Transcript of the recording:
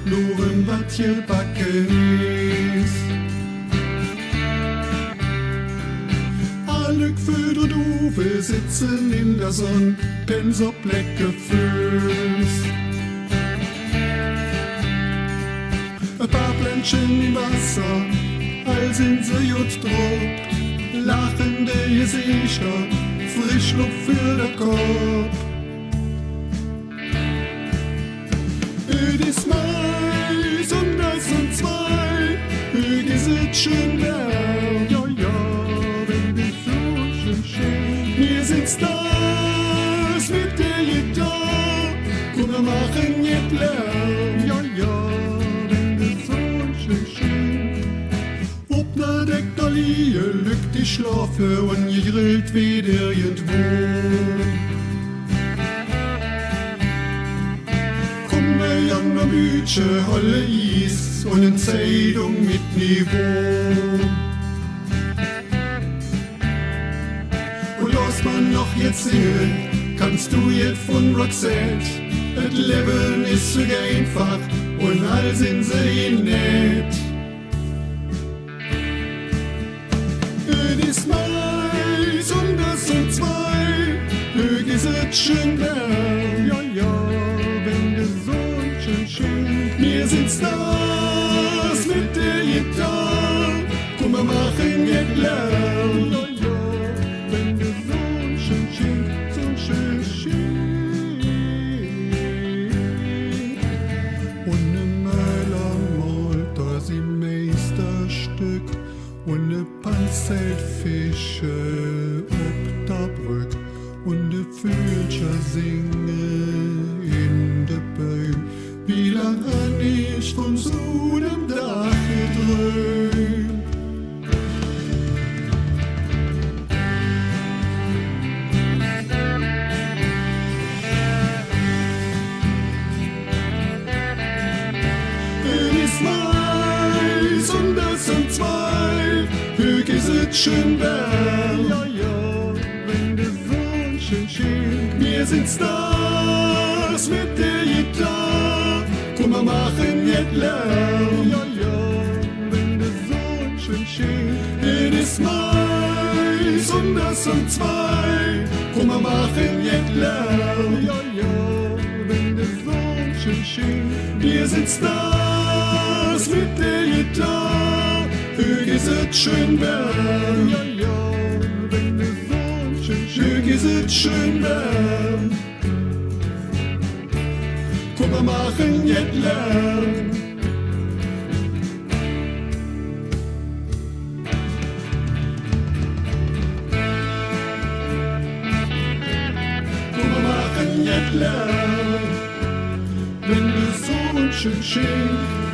nur was gebacken ist. Alle G'fühl und Uwe sitzen in der Sonne, pens op lecker Füß. Ein paar Blendchen im Wasser, all sind sie gut drauf, lachende Gesichter, Frischluft für den Kopf. Ödis Mais und das und zwei, Ödis ist schön wärm, ja, ja, wenn die so schön schön. Wir sind Stars mit der Gitarre, und wir machen jetzt Lärm, ja, ja, wenn die so schön schön. Ob na deckt der Lie, lückt die Schlafe und gegrillt wieder irgendwo. An der Bütsche holle Is und eine Zeitung mit Niveau. Und los man noch jetzt singen, kannst du jetzt von Roxette. Das Leben ist so einfach und all sind sie nett. Ödis Mais und das sind zwei, Hög ist es schön wärm, ja, ja, wenn du so schön. Wir sind Stars mit der Gitarre, komm, wir machen jetzt Lärm, ja, ja, wenn der Sohn schön schien, so schön schien. Und ne Maler malt das im Meisterstück und ne Panzelt Fische ob der Brück und de Vögel singen in de Bäum. Wie lang han ich von so nem Dach geträumt? Ödis Mais und das sind zwei, Hög ist es schön wärm, ja, ja, wenn der Sonn schön schien. Wir sind Stars mit der Gitarre, komm, wir machen jetzt Lärm, ja, ja, wenn der Sonn schön schien. Ödis Mais und das sind zwei, komm, wir machen jetzt Lärm, ja, ja, wenn der Sonn schön schien. Wir sind Stars mit der Gitarre, Hög ist es schön wärm, ja, ja, wenn der Sonn schön schien. Hög ist es schön wärm. Komm, wir machen jetzt Lärm. Komm, wir machen jetzt Lärm, wenn die Sonne schön schien.